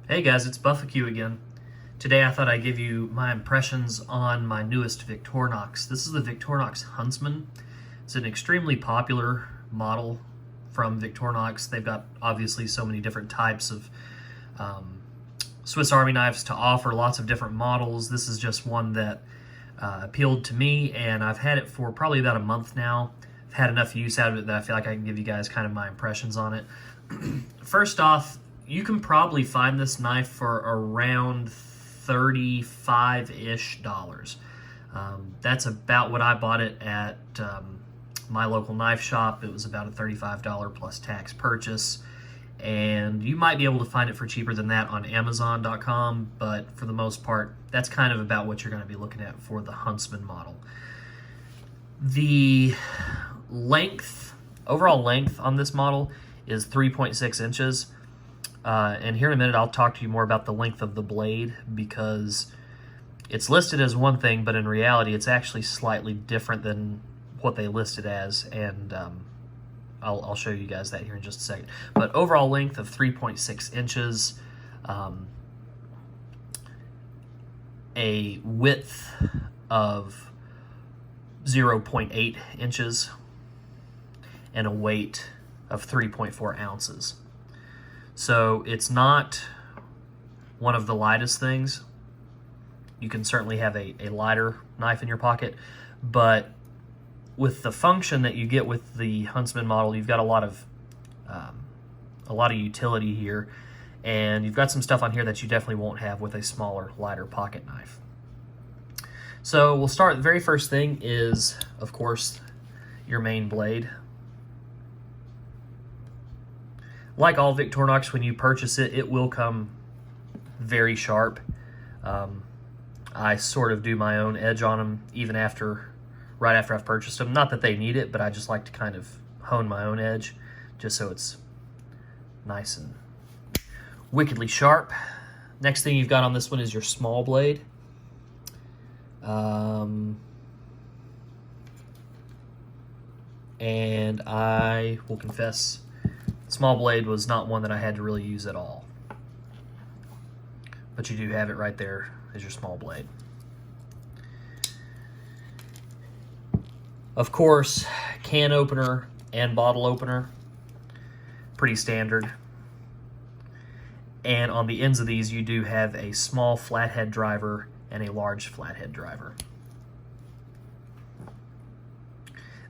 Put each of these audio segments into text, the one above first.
Hey guys, it's Buffaque again. Today I thought I'd give you my impressions on my newest Victorinox. This is the Victorinox Huntsman. It's an extremely popular model from Victorinox. They've got obviously so many different types of Swiss Army knives to offer, lots of different models. This is just one that appealed to me, and I've had it for probably about a month now. I've had enough use out of it that I feel like I can give you guys kind of my impressions on it. First off, you can probably find this knife for around $35-ish. That's about what I bought it at my local knife shop. It was about a $35 plus tax purchase, and you might be able to find it for cheaper than that on Amazon.com, but for the most part, that's kind of about what you're going to be looking at for the Huntsman model. The overall length on this model is 3.6 inches. And here in a minute, I'll talk to you more about the length of the blade, because it's listed as one thing, but in reality, it's actually slightly different than what they listed as, and I'll show you guys that here in just a second. But overall length of 3.6 inches, a width of 0.8 inches, and a weight of 3.4 ounces. So it's not one of the lightest things. You can certainly have a lighter knife in your pocket, but with the function that you get with the Huntsman model, you've got a lot of utility here, and you've got some stuff on here that you definitely won't have with a smaller, lighter pocket knife. So we'll start. The very first thing is, of course, your main blade. Like all Victorinox, when you purchase it, it will come very sharp. I sort of do my own edge on them even right after I've purchased them. Not that they need it, but I just like to kind of hone my own edge just so it's nice and wickedly sharp. Next thing you've got on this one is your small blade. And I will confess, small blade was not one that I had to really use at all. But you do have it right there as your small blade. Of course, can opener and bottle opener, pretty standard. And on the ends of these, you do have a small flathead driver and a large flathead driver.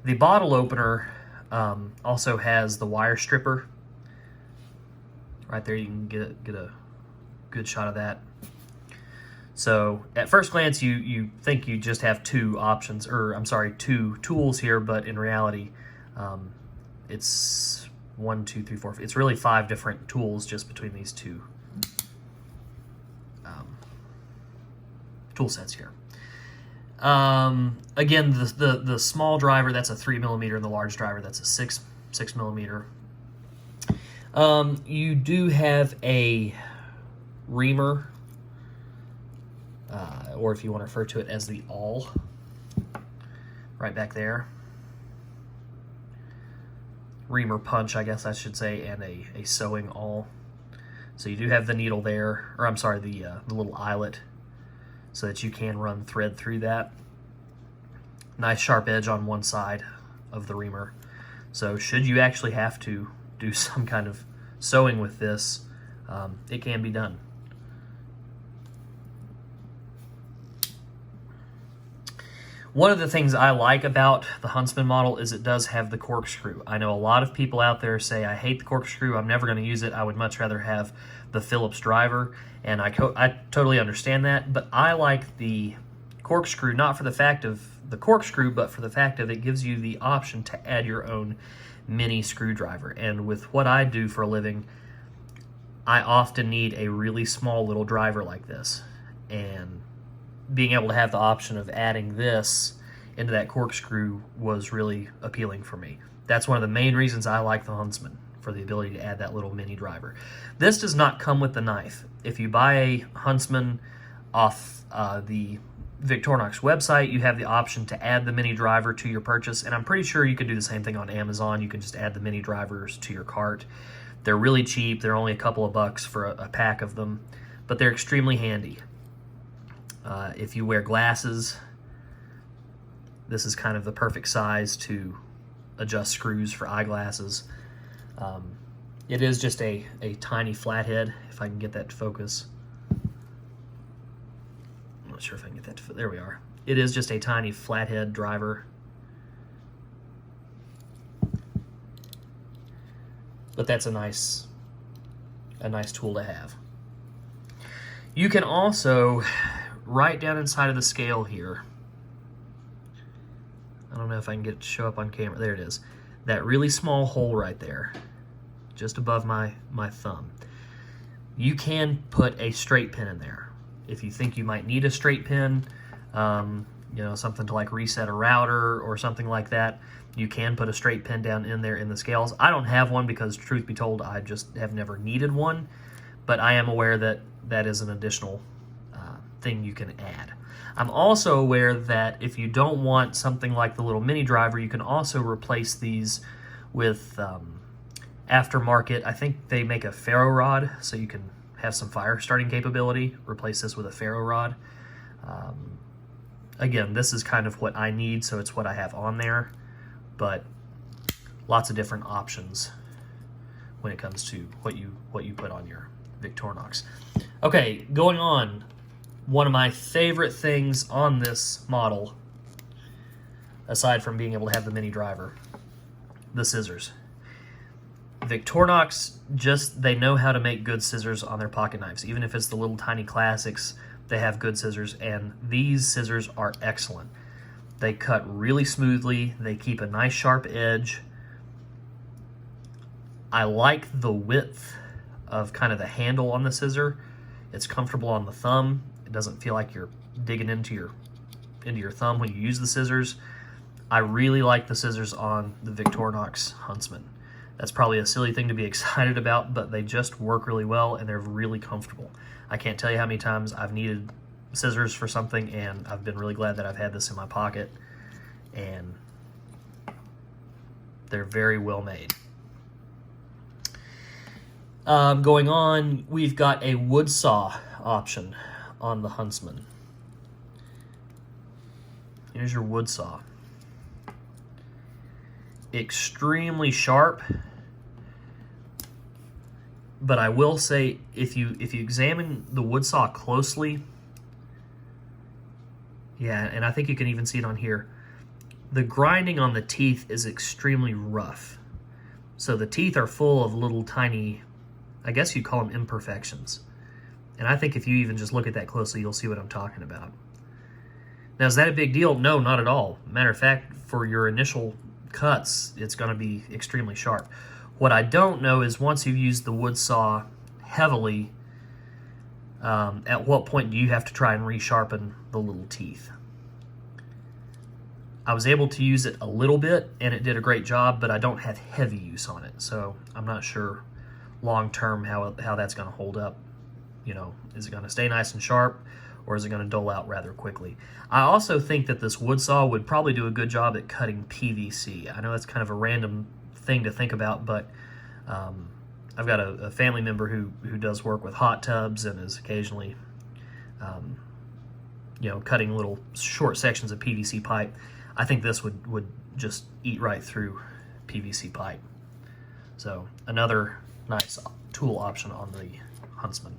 The bottle opener also has the wire stripper. Right there, you can get a good shot of that. So at first glance, you think you just have two options, or I'm sorry, two tools here, but in reality, it's 1, 2, 3, 4. It's really 5 different tools just between these two tool sets here. Again, the small driver, that's a 3mm, and the large driver, that's a 6mm. You do have a reamer, or if you want to refer to it as the awl, right back there. Reamer punch, I guess I should say, and a sewing awl. So you do have the needle there, or I'm sorry, the little eyelet, so that you can run thread through that. Nice sharp edge on one side of the reamer. So should you actually have to do some kind of sewing with this, it can be done. One of the things I like about the Huntsman model is it does have the corkscrew. I know a lot of people out there say, I hate the corkscrew, I'm never going to use it, I would much rather have the Phillips driver, and I totally understand that, but I like the corkscrew not for the fact of the corkscrew, but for the fact of it gives you the option to add your own mini screwdriver. And with what I do for a living, I often need a really small little driver like this, and being able to have the option of adding this into that corkscrew was really appealing for me. That's one of the main reasons I like the Huntsman, for the ability to add that little mini driver. This does not come with the knife. If you buy a Huntsman off the Victorinox website, you have the option to add the mini driver to your purchase, and I'm pretty sure you can do the same thing on Amazon. You can just add the mini drivers to your cart. They're really cheap. They're only a couple of bucks for a pack of them, but they're extremely handy. If you wear glasses, this is kind of the perfect size to adjust screws for eyeglasses. It is just a tiny flathead, if I can get that to focus. I'm not sure if I can get that to there we are. It is just a tiny flathead driver. But that's a nice tool to have. You can also, right down inside of the scale here, I don't know if I can get it to show up on camera. There it is. That really small hole right there, just above my thumb. You can put a straight pin in there. If you think you might need a straight pin, you know, something to like reset a router or something like that, you can put a straight pin down in there in the scales. I don't have one because, truth be told, I just have never needed one, but I am aware that that is an additional thing you can add. I'm also aware that if you don't want something like the little mini driver, you can also replace these with aftermarket. I think they make a ferro rod, so you can have some fire starting capability. Replace this with a ferro rod. Again, this is kind of what I need, so it's what I have on there, but lots of different options when it comes to what you put on your Victorinox. Okay, going on. One of my favorite things on this model, aside from being able to have the mini driver, the scissors. Victorinox, they know how to make good scissors on their pocket knives. Even if it's the little tiny classics, they have good scissors, and these scissors are excellent. They cut really smoothly. They keep a nice sharp edge. I like the width of kind of the handle on the scissor. It's comfortable on the thumb. It doesn't feel like you're digging into your thumb when you use the scissors. I really like the scissors on the Victorinox Huntsman. That's probably a silly thing to be excited about, but they just work really well and they're really comfortable. I can't tell you how many times I've needed scissors for something, and I've been really glad that I've had this in my pocket, and they're very well made. Going on, we've got a wood saw option on the Huntsman. Here's your wood saw. Extremely sharp, but I will say, if you examine the wood saw closely, yeah, and I think you can even see it on here, the grinding on the teeth is extremely rough. So the teeth are full of little tiny, I guess you'd call them imperfections. And I think if you even just look at that closely, you'll see what I'm talking about. Now, is that a big deal? No, not at all. Matter of fact, for your initial cuts, it's going to be extremely sharp. What I don't know is once you've used the wood saw heavily, at what point do you have to try and resharpen the little teeth? I was able to use it a little bit, and it did a great job, but I don't have heavy use on it, so I'm not sure long-term how that's going to hold up. You know, is it going to stay nice and sharp, or is it going to dull out rather quickly? I also think that this wood saw would probably do a good job at cutting PVC. I know that's kind of a random thing to think about, but I've got a family member who does work with hot tubs and is occasionally, you know, cutting little short sections of PVC pipe. I think this would just eat right through PVC pipe. So another nice tool option on the Huntsman.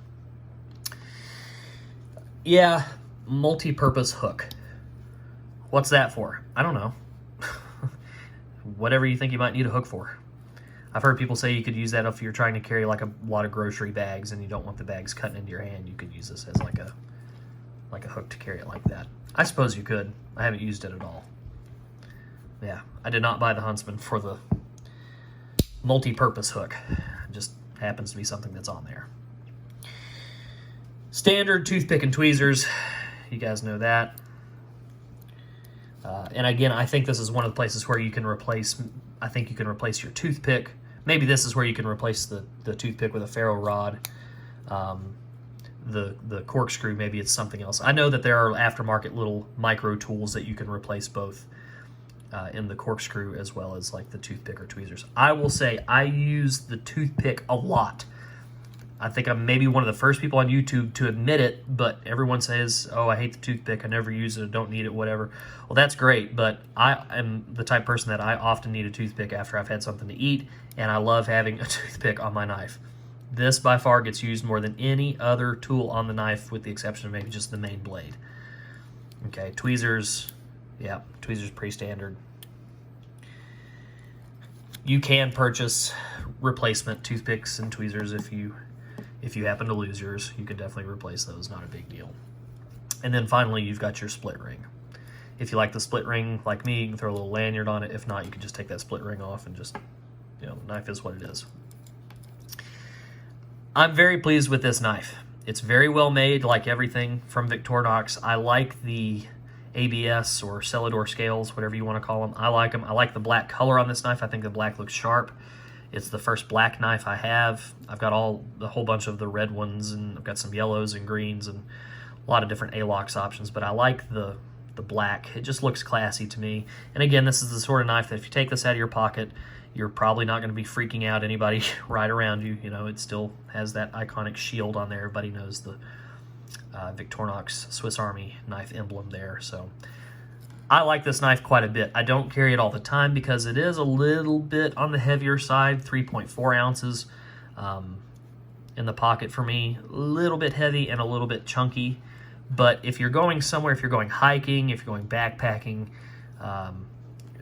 Yeah, multi-purpose hook. What's that for? I don't know. Whatever you think you might need a hook for. I've heard people say you could use that if you're trying to carry like a lot of grocery bags and you don't want the bags cutting into your hand. You could use this as like a hook to carry it like that. I suppose you could. I haven't used it at all. Yeah, I did not buy the Huntsman for the multi-purpose hook. It just happens to be something that's on there. Standard toothpick and tweezers. You guys know that. And again, I think this is one of the places where you can replace, I think you can replace your toothpick. Maybe this is where you can replace the toothpick with a ferro rod. The corkscrew, maybe it's something else. I know that there are aftermarket little micro tools that you can replace both in the Corkscrew as well as like the toothpick or tweezers. I will say I use the toothpick a lot. I think I'm maybe one of the first people on YouTube to admit it, but everyone says, oh, I hate the toothpick, I never use it, I don't need it, whatever. Well, that's great, but I am the type of person that I often need a toothpick after I've had something to eat, and I love having a toothpick on my knife. This by far gets used more than any other tool on the knife, with the exception of maybe just the main blade. Okay, tweezers, yeah, tweezers pretty standard. You can purchase replacement toothpicks and tweezers if you happen to lose yours. You can definitely replace those, not a big deal. And then finally, you've got your split ring. If you like the split ring like me, you can throw a little lanyard on it. If not, you can just take that split ring off and just, the knife is what it is. I'm very pleased with this knife. It's very well made, like everything from Victorinox. I like the ABS or Celador scales, whatever you want to call them. I like them. I like the black color on this knife. I think the black looks sharp. It's the first black knife I have. I've got a whole bunch of the red ones, and I've got some yellows and greens and a lot of different A-locks options, but I like the black. It just looks classy to me. And again, this is the sort of knife that if you take this out of your pocket, you're probably not going to be freaking out anybody right around you. It still has that iconic shield on there. Everybody knows the Victorinox Swiss Army knife emblem there. So I like this knife quite a bit. I don't carry it all the time because it is a little bit on the heavier side, 3.4 ounces in the pocket for me. A little bit heavy and a little bit chunky. But if you're going somewhere, if you're going hiking, if you're going backpacking,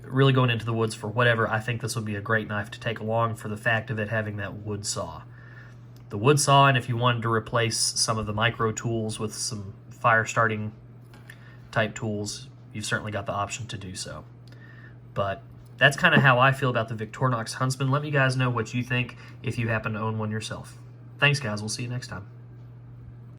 really going into the woods for whatever, I think this would be a great knife to take along for the fact of it having that wood saw. The wood saw, and if you wanted to replace some of the micro tools with some fire starting type tools, you've certainly got the option to do so. But that's kind of how I feel about the Victorinox Huntsman. Let me guys know what you think if you happen to own one yourself. Thanks, guys. We'll see you next time.